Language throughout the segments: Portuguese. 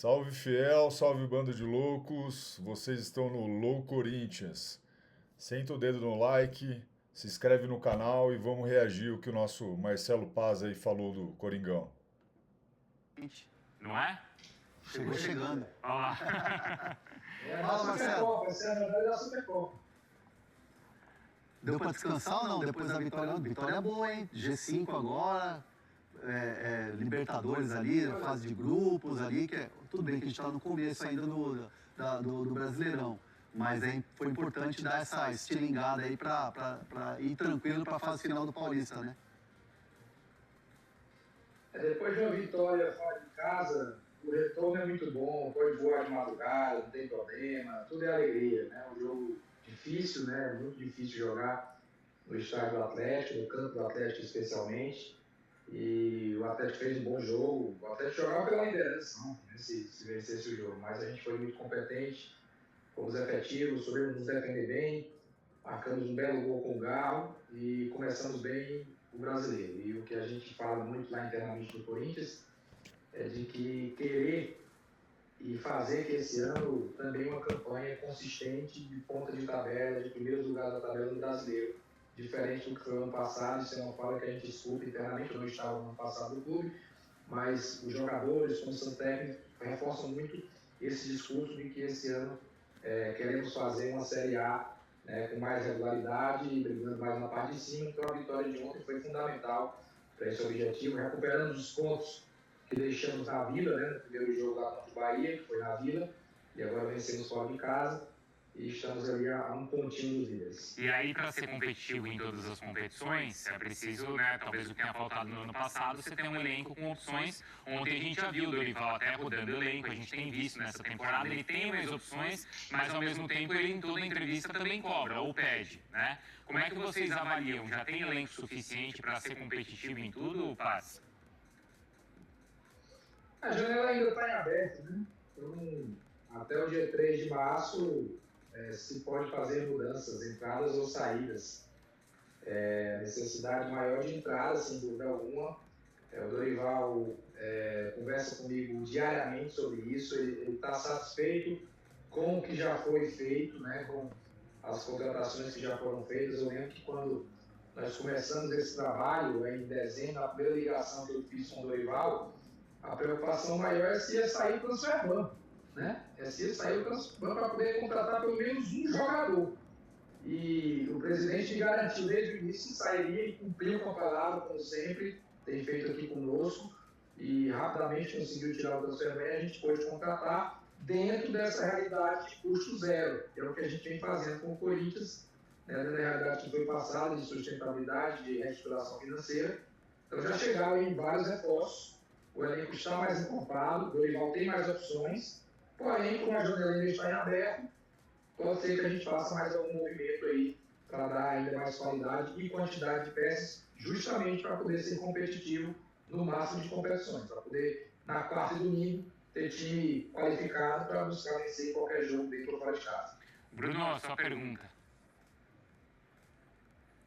Salve fiel, salve bando de loucos, vocês estão no Low Corinthians. Senta o dedo no like, se inscreve no canal e vamos reagir o que o nosso Marcelo Paz aí falou do Coringão. Não é? Chegou chegando. Olha lá. Fala, Marcelo. Essa é a verdade da Supercopa. Deu pra descansar ou não? Depois da vitória? Vitória boa, hein? G5 agora, Libertadores ali, fase de grupos ali, tudo bem que a gente tá no começo ainda do Brasileirão. Mas foi importante dar essa estilingada aí pra ir tranquilo pra fase final do Paulista, né? Depois de uma vitória fora de casa, o retorno é muito bom, pode voar de madrugada, não tem problema, tudo é alegria, né? Um jogo difícil, né? Muito difícil jogar no estádio do Atlético, no campo do Atlético especialmente. E o Atlético fez um bom jogo. O Atlético jogava pela liderança, né? Se vencesse o jogo, mas a gente foi muito competente, fomos efetivos, soubemos nos defender bem, marcamos um belo gol com o Galo e começamos bem o brasileiro. E o que a gente fala muito lá internamente no Corinthians é de que querer e fazer que esse ano também uma campanha consistente de ponta de tabela, de primeiros lugares da tabela do brasileiro, diferente do que foi o ano passado. Isso é uma fala que a gente escuta internamente. Eu não estava no ano passado no clube, mas os jogadores, comissão técnica, reforçam muito esse discurso de que esse ano queremos fazer uma Série A, né, com mais regularidade, brigando mais na parte de cima. Então a vitória de ontem foi fundamental para esse objetivo. Recuperamos os pontos que deixamos na Vila, né, no primeiro jogo lá contra o Bahia, que foi na Vila, e agora vencemos fora de casa e estamos ali a um pontinho dos líderes. E aí, para ser competitivo em todas as competições, é preciso, né, talvez o que tenha faltado no ano passado, você tem um elenco com opções. Ontem a gente já viu o Dorival até rodando elenco, a gente tem visto nessa temporada, ele tem mais opções, mas ao mesmo tempo ele em toda entrevista também cobra ou pede, né? Como é que vocês avaliam? Já tem elenco suficiente para ser competitivo em tudo, Paz? A janela ainda está em aberto, né? Então, até o dia 3 de março, se pode fazer mudanças, entradas ou saídas. Necessidade maior de entrada, sem dúvida alguma. O Dorival conversa comigo diariamente sobre isso. Ele está satisfeito com o que já foi feito, né? Com as contratações que já foram feitas. Eu lembro que quando nós começamos esse trabalho, em dezembro, a primeira ligação que eu fiz com o Dorival, a preocupação maior é se ia sair o transfer ban, né? Se ia sair o transfer ban para poder contratar pelo menos um jogador. E o presidente garantiu desde o início que sairia e cumpriu com a palavra, como sempre, tem feito aqui conosco, e rapidamente conseguiu tirar o transfer ban e a gente pôde contratar dentro dessa realidade de custo zero, que é o que a gente vem fazendo com o Corinthians, né, na realidade que foi passada de sustentabilidade, de reestruturação financeira. Então já chegaram em vários reforços. O elenco está mais encorpado, o Dorival tem mais opções, porém, como a janela ainda está em aberto, pode ser que a gente faça mais algum movimento aí para dar ainda mais qualidade e quantidade de peças, justamente para poder ser competitivo no máximo de competições, para poder, na quarta e domingo, ter time qualificado para buscar vencer qualquer jogo dentro ou fora de casa. Bruno, sua pergunta.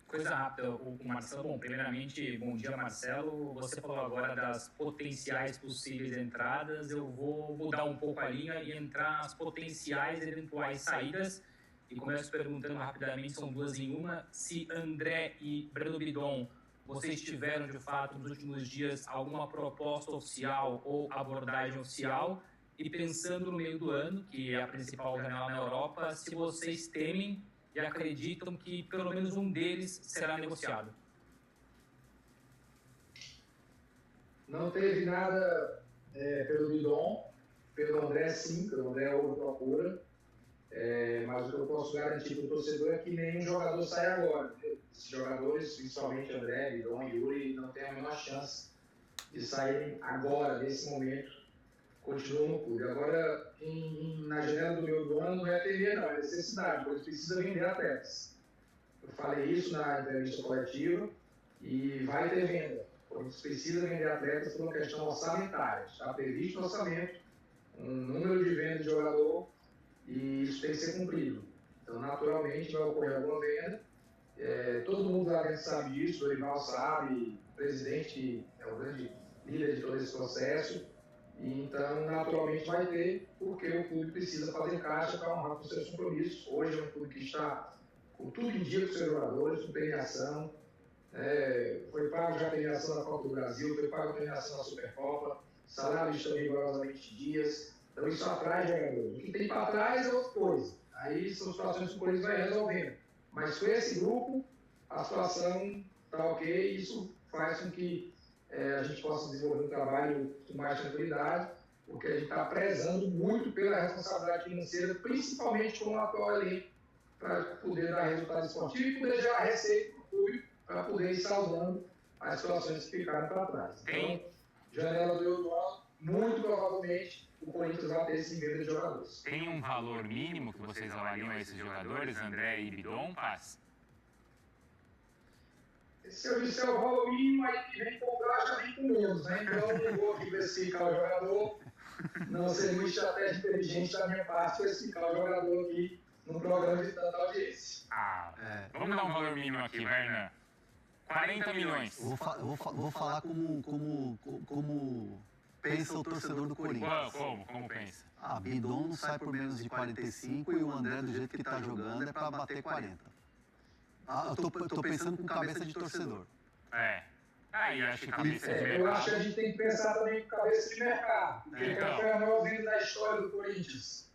Coisa rápida, o Marcelo. Bom, primeiramente, bom dia, Marcelo. Você falou agora das potenciais possíveis entradas. Eu vou mudar um pouco a linha e entrar nas potenciais eventuais saídas. E começo perguntando rapidamente, são duas em uma, se André e Breno Bidon, vocês tiveram, de fato, nos últimos dias, alguma proposta oficial ou abordagem oficial? E pensando no meio do ano, que é a principal janela na Europa, se vocês temem e acreditam que pelo menos um deles será negociado? Não teve nada pelo Bidon, pelo André sim, pelo André houve procura, mas o que eu posso garantir para o torcedor é que nenhum jogador sai agora. Esses jogadores, principalmente André, Bidon e Yuri, não têm a menor chance de saírem agora, nesse momento, continuam no clube. Agora, na janela do meio do ano, não é TV, não, é necessidade, porque precisa vender atletas. Eu falei isso na entrevista coletiva e vai ter venda. A gente precisa vender atletas por uma questão orçamentária. Está previsto no orçamento um número de vendas de jogador e isso tem que ser cumprido. Então, naturalmente, vai ocorrer alguma venda. Todo mundo lá dentro sabe disso, o Dorival sabe, o presidente é o grande líder de todo esse processo. Então, naturalmente vai ter, porque o clube precisa fazer caixa para honrar com seus compromissos. Hoje é um clube que está com tudo em dia com seus jogadores, com premiação. Foi pago já a premiação da Copa do Brasil, foi pago a premiação da Supercopa, salários estão rigorosamente em dias. Então isso atrai jogadores. O que tem para trás é outra coisa. Aí são situações que o Corinthians vai resolvendo. Mas com esse grupo, a situação está ok, isso faz com que a gente possa desenvolver um trabalho com mais tranquilidade, porque a gente está prezando muito pela responsabilidade financeira, principalmente com o atual elenco, para poder dar resultado esportivo e poder gerar receita para o clube, para poder ir saudando as situações que ficaram para trás. Então, janela do Eudual, muito provavelmente o Corinthians vai ter esse venda de jogadores. Tem um valor mínimo que vocês avaliam a esses jogadores, André e Bidon, Paz? Se eu disser o valor mínimo, aí que vem comprar já vem com menos, né? Então eu não vou diversificar o jogador, não seria uma estratégia inteligente da minha parte diversificar o jogador aqui num programa de tanta audiência. Vamos dar um valor mínimo aqui, Werner. 40 milhões. Vou falar como pensa o torcedor do Corinthians. Como pensa? Bidon não sai por menos de 45 e o André, do jeito que está jogando, é para bater 40. Eu tô pensando com cabeça de torcedor. Aí acho que cabeça de mercado. Eu acho que a gente tem que pensar também com cabeça de mercado. Porque qual foi a maior venda da história do Corinthians?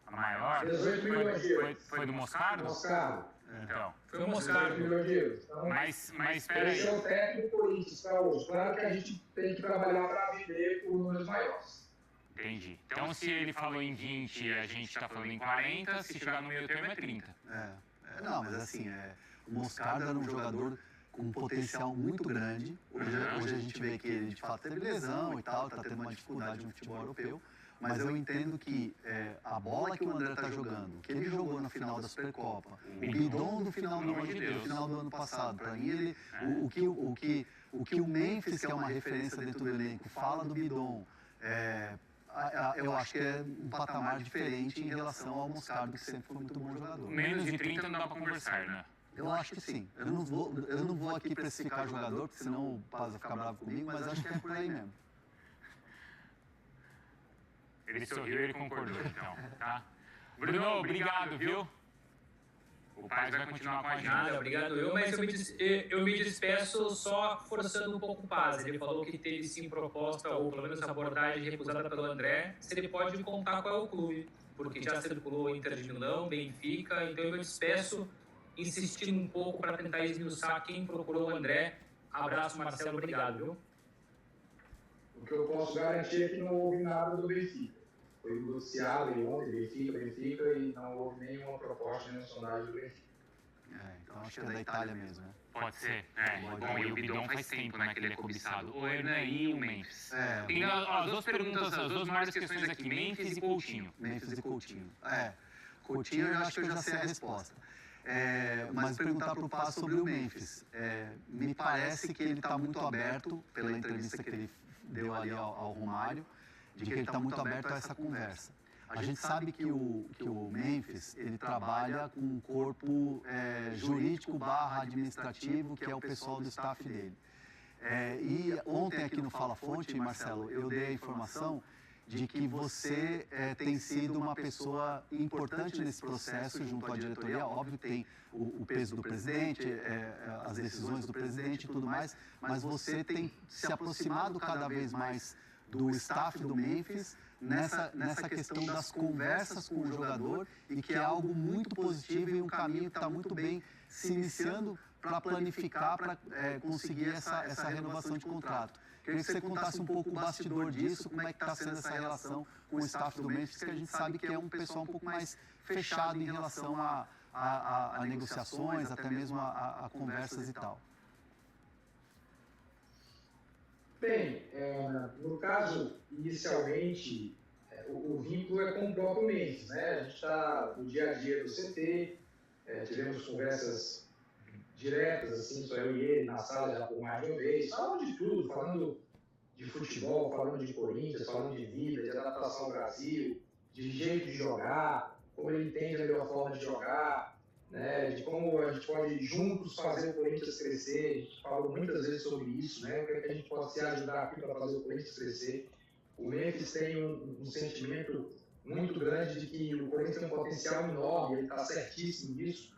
A maior? 18 milhões de euros. Foi do Moscardo? Moscardo. Então. Foi o Moscardo. 18 milhões de euros. Então, mas espera aí. Esse é o técnico do Corinthians para hoje. Claro que a gente tem que trabalhar para vender por números maiores. Entendi. Então se ele falou em 20 a gente está falando em 40, se chegar no meio termo é 30. Não, mas assim, o Moscardo era um jogador com um potencial muito grande. Hoje a gente vê que ele de fato teve lesão e tal, está tendo uma dificuldade no futebol europeu. Mas eu entendo que a bola que o André está jogando, que ele jogou na final da Supercopa, o Bidon do final do ano passado, para mim o que o Memphis, que é uma referência dentro do elenco, fala do Bidon, eu acho que é um patamar diferente em relação ao Moscardo, que sempre foi muito bom jogador. Menos de 30 não dá para conversar, né? Eu acho que sim. Eu não vou aqui precificar jogador, porque senão o Paz vai ficar bravo comigo, mas acho que é por aí mesmo. Ele sorriu e ele concordou, então, tá? Bruno, obrigado, viu? O Paz vai continuar com a gente. Nada, obrigado mas eu me despeço só forçando um pouco o Paz. Ele falou que teve sim proposta, ou pelo menos abordagem recusada pelo André, se ele pode contar qual é o clube, porque já circulou Inter de Milão, Benfica, então eu me despeço insistindo um pouco para tentar esmiuçar quem procurou o André. Abraço, Marcelo, obrigado, viu? O que eu posso garantir é que não houve nada do Benfica. Foi negociado em ontem, Benfica, e não houve nenhuma proposta, nenhuma sondagem do Benfica. Então acho que é da Itália mesmo, né? Pode ser. Bom, e o Bidon faz tempo, né, que ele é cobiçado. O Hernan e o Memphis. Tem as duas perguntas, as duas maiores questões aqui, Memphis e Coutinho. Coutinho eu acho que eu já sei a resposta. Mas perguntar para o Paz sobre o Memphis. Me parece que ele está muito aberto, pela entrevista que ele deu ali ao Romário, de que ele está muito aberto a essa conversa. A gente sabe que o Memphis, ele trabalha com um corpo jurídico / administrativo, que é o pessoal do staff dele. E ontem aqui no Fala Fonte, Marcelo, eu dei a informação de que você tem sido uma pessoa importante nesse processo junto à diretoria. Óbvio que tem o peso do presidente, as decisões do presidente e tudo mais, mas você tem se aproximado cada vez mais do staff do Memphis nessa questão das conversas com o jogador, e que é algo muito positivo e um caminho que está muito bem se iniciando para planificar, para conseguir essa renovação de contrato. Queria que você contasse um pouco o bastidor disso, como é que está sendo essa relação com o staff do Memphis, que a gente sabe que é um pessoal um pouco mais fechado em relação a negociações, até mesmo a conversas e tal. Bem, no caso, inicialmente, o vínculo é com o próprio Memphis, né? A gente está no dia a dia do CT, tivemos conversas diretas, assim, só eu e ele na sala já por mais de uma vez, falando de tudo, falando de futebol, falando de Corinthians, falando de vida, de adaptação ao Brasil, de jeito de jogar, como ele entende a melhor forma de jogar, né, de como a gente pode juntos fazer o Corinthians crescer. A gente falou muitas vezes sobre isso, né, o que a gente pode se ajudar aqui para fazer o Corinthians crescer. O Memphis tem um sentimento muito grande de que o Corinthians tem um potencial enorme, ele está certíssimo nisso.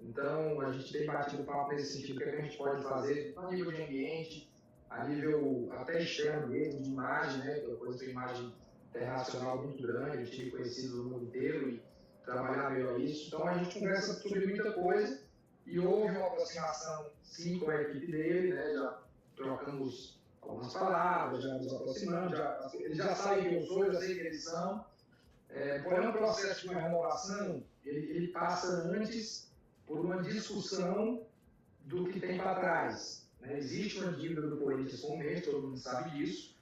Então, a gente tem batido papo nesse sentido, o que a gente pode fazer a nível de ambiente, a nível até externo mesmo, de imagem, né? Que o Corinthians tem imagem internacional muito grande, o time conhecido no mundo inteiro e trabalhar melhor isso. Então, a gente conversa sobre muita coisa e houve uma aproximação, sim, com a equipe dele, né? Já trocamos algumas palavras, já nos aproximamos, eles já sabem quem eu sou, eu já sei quem eles são. Porém, o processo de uma renovação, ele passa antes por uma discussão do que tem para trás. Né? Existe uma dívida do Corinthians com o Memphis, todo mundo sabe disso.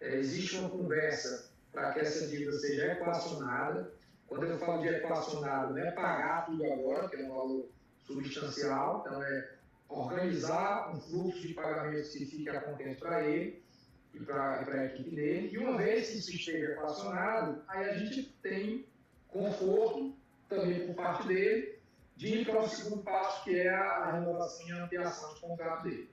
Existe uma conversa para que essa dívida seja equacionada. Quando eu falo de equacionado, não é pagar tudo agora, que é um valor substancial, então é organizar um fluxo de pagamentos que fique a contento para ele e para a equipe dele. E uma vez que isso esteja equacionado, aí a gente tem conforto também por parte dele de ir para o segundo passo, que é a renovação e a ampliação de contrato dele.